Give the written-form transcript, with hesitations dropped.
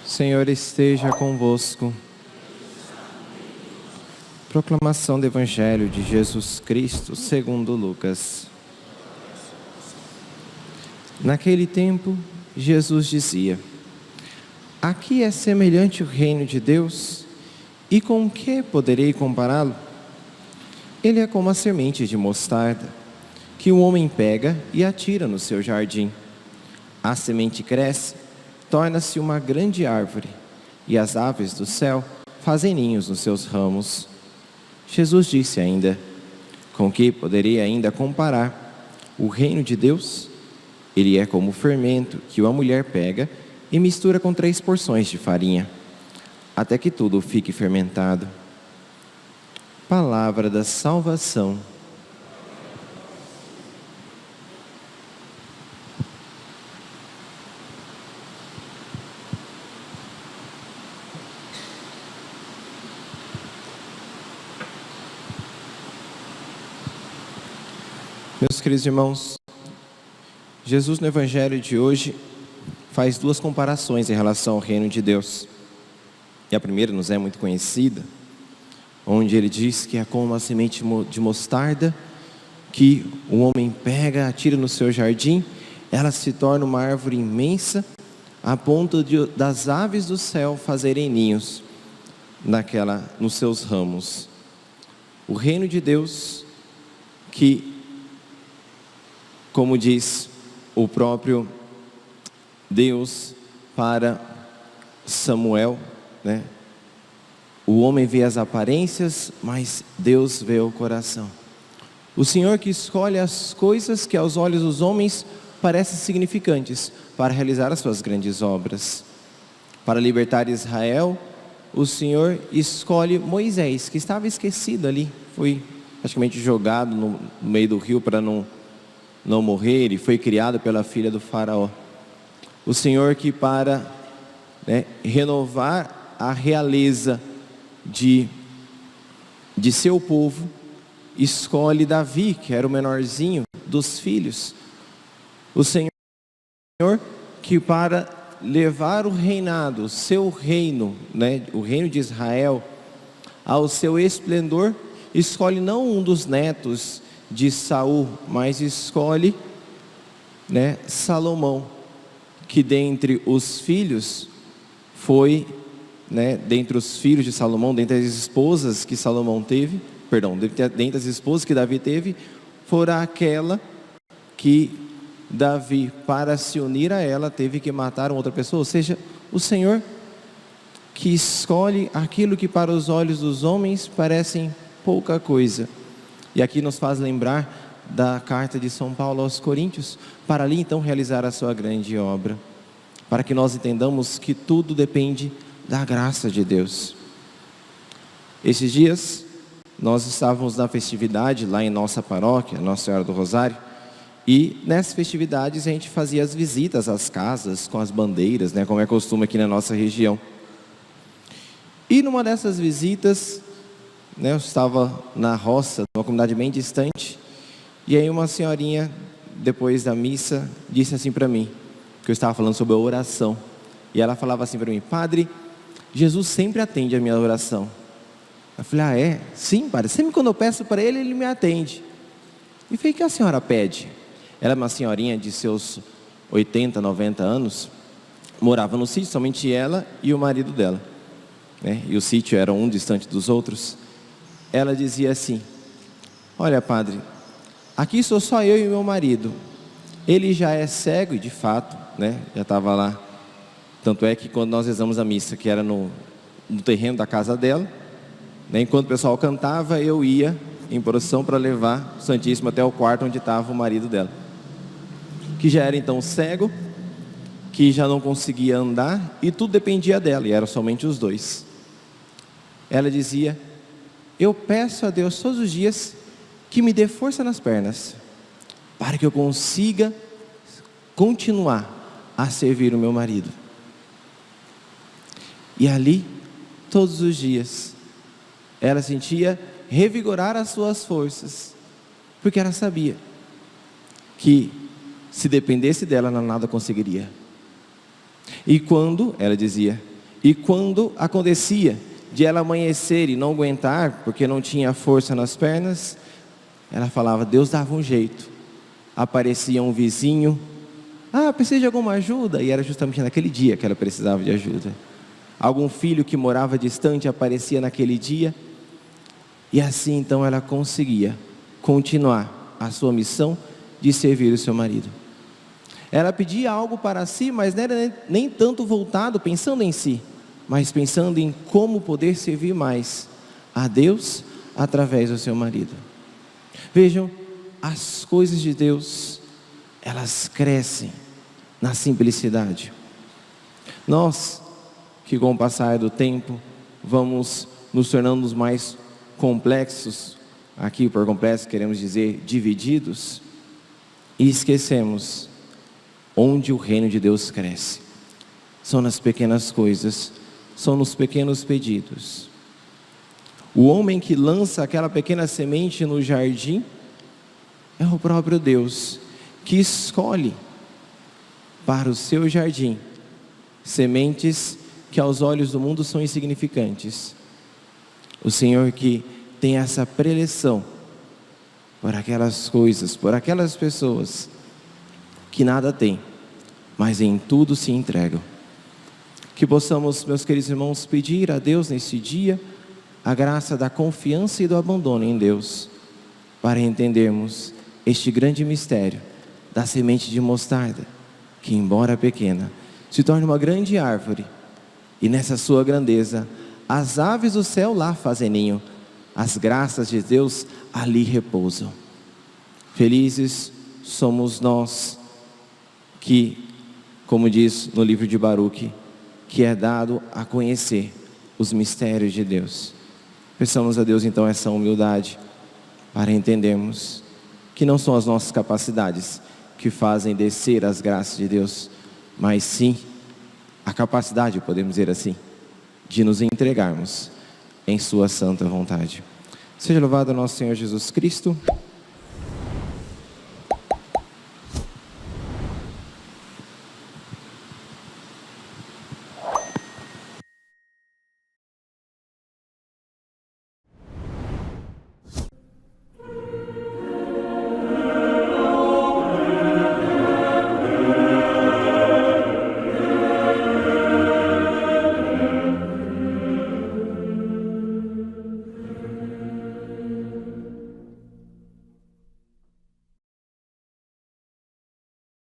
Senhor esteja convosco. Proclamação do Evangelho de Jesus Cristo segundo Lucas. Naquele tempo, Jesus dizia: a que é semelhante o reino de Deus, e com que poderei compará-lo? Ele é como a semente de mostarda, que o homem pega e atira no seu jardim. A semente cresce, torna-se uma grande árvore, e as aves do céu fazem ninhos nos seus ramos. Jesus disse ainda: com que poderia ainda comparar o reino de Deus? Ele é como o fermento que uma mulher pega e mistura com 3 porções de farinha, até que tudo fique fermentado. Palavra da salvação. Meus queridos irmãos, Jesus no Evangelho de hoje faz 2 comparações em relação ao reino de Deus. E a primeira nos é muito conhecida, onde ele diz que é como uma semente de mostarda, que o homem pega, atira no seu jardim, ela se torna uma árvore imensa, a ponto das aves do céu fazerem ninhos nos seus ramos. O reino de Deus, que, como diz o próprio Deus para Samuel, o homem vê as aparências, mas Deus vê o coração. O Senhor que escolhe as coisas que aos olhos dos homens parecem significantes para realizar as suas grandes obras. Para libertar Israel, o Senhor escolhe Moisés, que estava esquecido ali, foi praticamente jogado no meio do rio para não morrer. Ele foi criado pela filha do faraó. O Senhor que para renovar a realeza de seu povo, escolhe Davi, que era o menorzinho dos filhos. O Senhor que para levar o reinado, o seu reino, o reino de Israel, ao seu esplendor, escolhe não um dos netos de Saul, mas escolhe Salomão, que dentre os filhos foi, dentre os filhos de Salomão, dentre as esposas que Salomão teve, dentre as esposas que Davi teve, fora aquela que Davi, para se unir a ela, teve que matar uma outra pessoa. Ou seja, o Senhor que escolhe aquilo que para os olhos dos homens parecem pouca coisa. E aqui nos faz lembrar da carta de São Paulo aos Coríntios, para ali então realizar a sua grande obra, para que nós entendamos que tudo depende da graça de Deus. Esses dias, nós estávamos na festividade lá em nossa paróquia, Nossa Senhora do Rosário, e nessas festividades a gente fazia as visitas às casas com as bandeiras, como é costume aqui na nossa região. E numa dessas visitas, eu estava na roça, numa comunidade bem distante, e aí uma senhorinha, depois da missa, disse assim para mim, que eu estava falando sobre a oração, e ela falava assim para mim: padre, Jesus sempre atende a minha oração. Eu falei: é? Sim, padre, sempre quando eu peço para ele, ele me atende. E falei: o que a senhora pede? Ela é uma senhorinha de seus 80, 90 anos, morava no sítio, somente ela e o marido dela, e o sítio era um distante dos outros. Ela dizia assim: olha, padre, aqui sou só eu e meu marido. Ele já é cego e de fato, já estava lá. Tanto é que quando nós rezamos a missa, que era no terreno da casa dela, enquanto o pessoal cantava, eu ia em procissão para levar o Santíssimo até o quarto onde estava o marido dela, que já era então cego, que já não conseguia andar, e tudo dependia dela, e eram somente os dois. Ela dizia: eu peço a Deus todos os dias que me dê força nas pernas, para que eu consiga continuar a servir o meu marido. E ali, todos os dias, ela sentia revigorar as suas forças, porque ela sabia que se dependesse dela, ela nada conseguiria. E quando, ela dizia, e quando acontecia de ela amanhecer e não aguentar, porque não tinha força nas pernas, ela falava, Deus dava um jeito. Aparecia um vizinho, precisa de alguma ajuda? E era justamente naquele dia que ela precisava de ajuda. Algum filho que morava distante aparecia naquele dia, e assim então ela conseguia continuar a sua missão de servir o seu marido. Ela pedia algo para si, mas não era nem tanto voltado pensando em si, mas pensando em como poder servir mais a Deus através do seu marido. Vejam, as coisas de Deus, elas crescem na simplicidade. Nós, que com o passar do tempo, vamos nos tornando mais complexos, aqui por complexo queremos dizer divididos, e esquecemos onde o reino de Deus cresce. São nas pequenas coisas, são nos pequenos pedidos. O homem que lança aquela pequena semente no jardim é o próprio Deus, que escolhe para o seu jardim sementes que aos olhos do mundo são insignificantes. O Senhor que tem essa preleção por aquelas coisas, por aquelas pessoas que nada têm, mas em tudo se entregam. Que possamos, meus queridos irmãos, pedir a Deus nesse dia a graça da confiança e do abandono em Deus, para entendermos este grande mistério da semente de mostarda, que embora pequena, se torna uma grande árvore, e nessa sua grandeza, as aves do céu lá fazem ninho, as graças de Deus ali repousam. Felizes somos nós que, como diz no livro de Baruque, que é dado a conhecer os mistérios de Deus. Peçamos a Deus então essa humildade para entendermos que não são as nossas capacidades que fazem descer as graças de Deus, mas sim a capacidade, podemos dizer assim, de nos entregarmos em sua santa vontade. Seja louvado nosso Senhor Jesus Cristo.